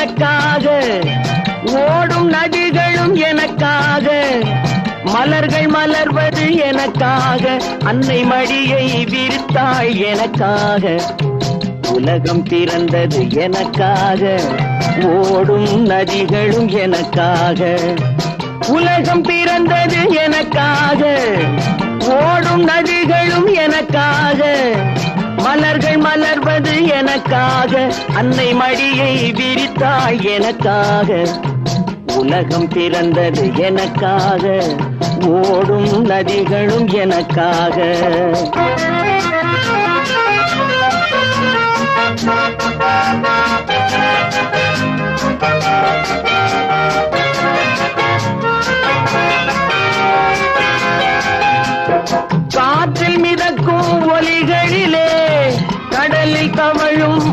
எனக்காக, ஓடும் நதிகளும் எனக்காக, மலர்கள் மலர்வது எனக்காக, அன்னை மடியை விரித்தாள் எனக்காக. உலகம் பிறந்தது எனக்காக, ஓடும் நதிகளும் எனக்காக. உலகம் பிறந்தது எனக்காக, ஓடும் நதிகளும் எனக்காக, மலர்கள் மலர்வது எனக்காக, அன்னை மடியை விரித்தாள் எனக்காக. உலகம் பிறந்தது எனக்காக, ஓடும் நதிகளும் எனக்காக.